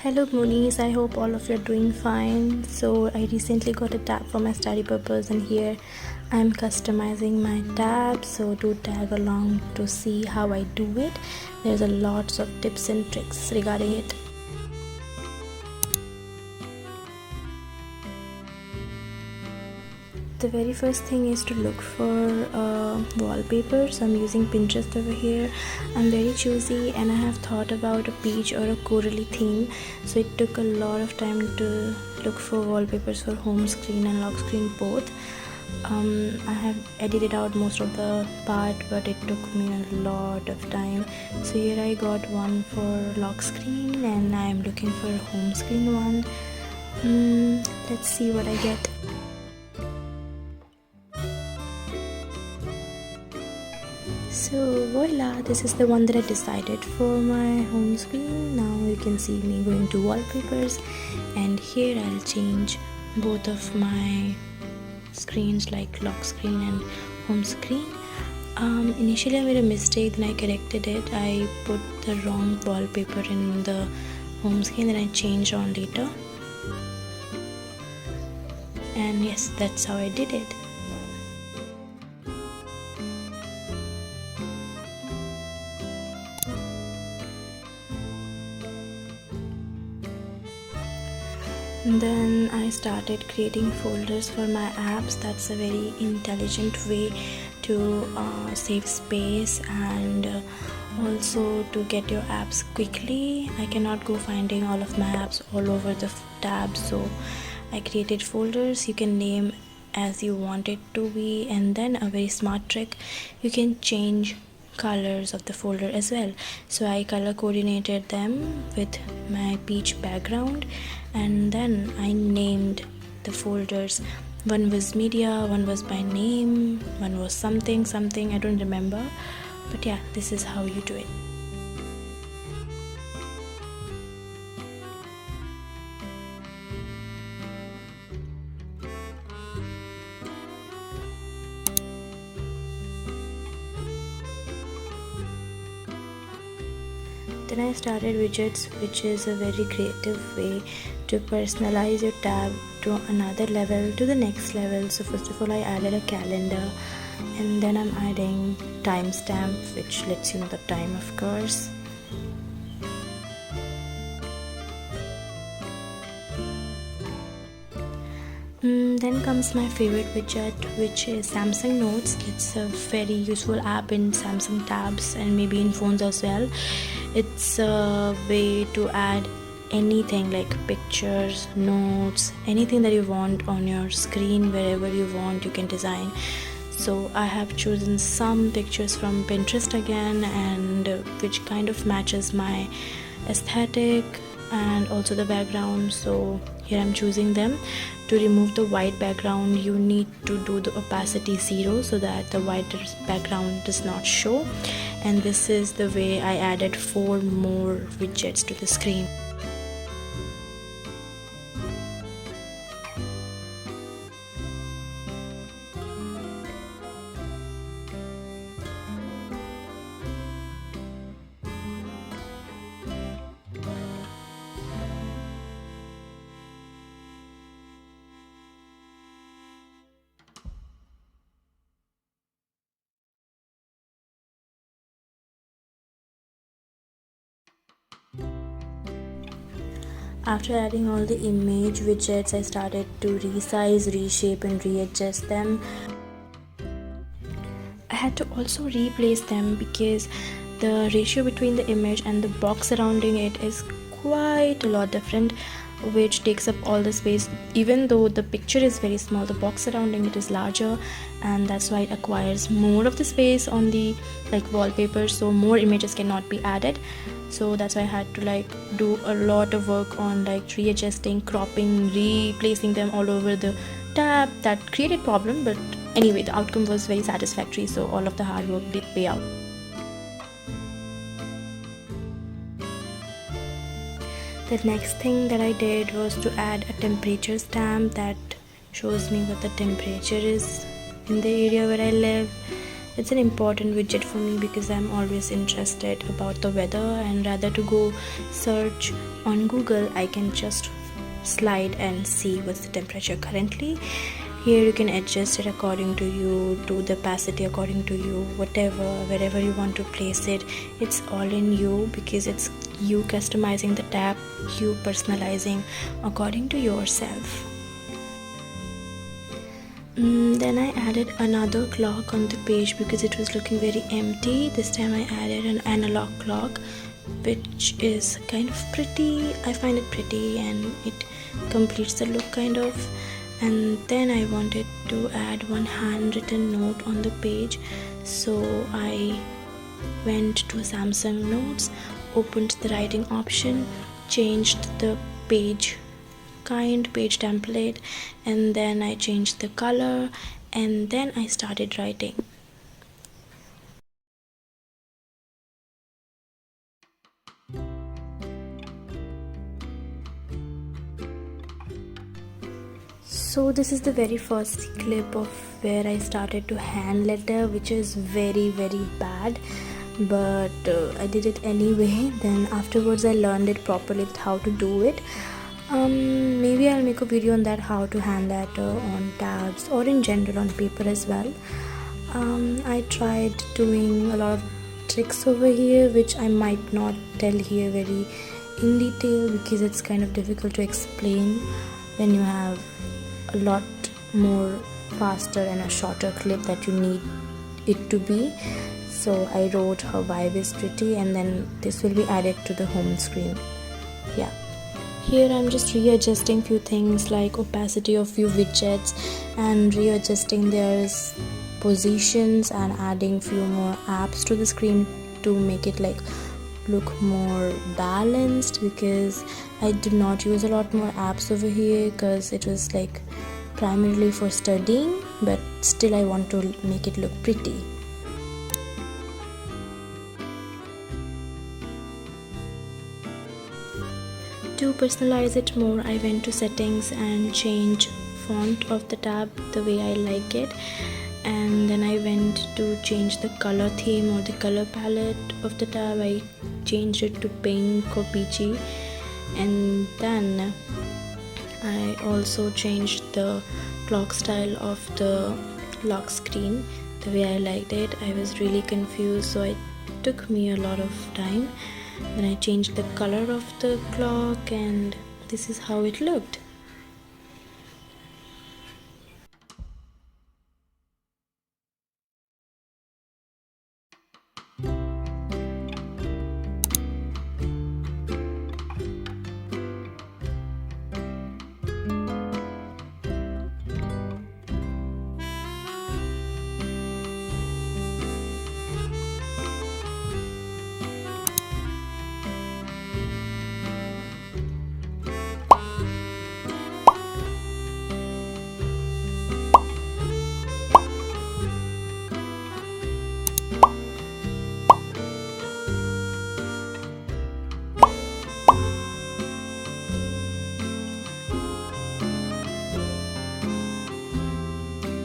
Hello Moonies, I hope all of you are doing fine. So I recently got a tab for my study purpose and here I'm customizing my tab, so do tag along to see how I do it. There's a lots of tips and tricks regarding it. The very first thing is to look for wallpaper. So I'm using Pinterest over here. I'm very choosy and I have thought about a peach or a corally theme, so it took a lot of time to look for wallpapers for home screen and lock screen both. I have edited out most of the part, but it took me a lot of time. So here I got one for lock screen and I am looking for a home screen one. Let's see what I get. So voila, this is the one that I decided for my home screen. Now you can see me going to wallpapers and here I'll change both of my screens like lock screen and home screen. Initially I made a mistake, then I corrected it. I put the wrong wallpaper in the home screen, then I changed on later. And yes, that's how I did it. Then I started creating folders for my apps. That's a very intelligent way to save space and also to get your apps quickly. I cannot go finding all of my apps all over the tab, so I created folders. You can name as you want it to be, and then a very smart trick, you can change colors of the folder as well. So I color coordinated them with my peach background and then I named the folders. One was media, one was by name, one was something, I don't remember, but yeah, this is how you do it. Then I started widgets, which is a very creative way to personalize your tab to another level, to the next level. So first of all, I added a calendar and then I'm adding timestamp, which lets you know the time, of course. Then comes my favorite widget, which is Samsung Notes. It's a very useful app in Samsung tabs and maybe in phones as well. It's a way to add anything like pictures, notes, anything that you want on your screen. Wherever you want, you can design. So I have chosen some pictures from Pinterest again, and which kind of matches my aesthetic and also the background. So here I'm choosing them. To remove the white background, you need to do the opacity 0 so that the white background does not show. And this is the way I added 4 more widgets to the screen. After adding all the image widgets, I started to resize, reshape and readjust them. I had to also replace them because the ratio between the image and the box surrounding it is quite a lot different, which takes up all the space. Even though the picture is very small, the box surrounding it is larger, and that's why it acquires more of the space on the wallpaper, so more images cannot be added. So that's why I had to do a lot of work on readjusting, cropping, replacing them all over the tab. That created problem, but anyway, the outcome was very satisfactory, so all of the hard work did pay out. The next thing that I did was to add a temperature stamp that shows me what the temperature is in the area where I live. It's an important widget for me because I'm always interested about the weather, and rather to go search on Google, I can just slide and see what's the temperature currently. Here you can adjust it according to you, do the opacity according to you, whatever, wherever you want to place it. It's all in you because it's you customizing the tab, you personalizing according to yourself. Then I added another clock on the page because it was looking very empty. This time I added an analog clock, which is kind of pretty. I find it pretty and it completes the look kind of. And then I wanted to add one handwritten note on the page, so I went to Samsung Notes, opened the writing option, changed the page template, and then I changed the color, and then I started writing. So this is the very first clip of where I started to hand letter, which is very bad, but I did it anyway. Then afterwards I learned it properly how to do it. Maybe I'll make a video on that, how to hand letter on tabs or in general on paper as well. I tried doing a lot of tricks over here, which I might not tell here very in detail because it's kind of difficult to explain when you have a lot more faster and a shorter clip that you need it to be. So I wrote her vibe is pretty, and then this will be added to the home screen. Yeah, here I'm just readjusting few things like opacity of few widgets and readjusting their positions and adding few more apps to the screen to make it like look more balanced, because I did not use a lot more apps over here because it was like primarily for studying, but still I want to make it look pretty. To personalize it more, I went to settings and changed font of the tab the way I like it, and then I went to change the color theme or the color palette of the tab. I changed it to pink or peachy, and then I also changed the clock style of the lock screen the way I liked it. I was really confused, so it took me a lot of time. Then I changed the color of the clock, and this is how it looked.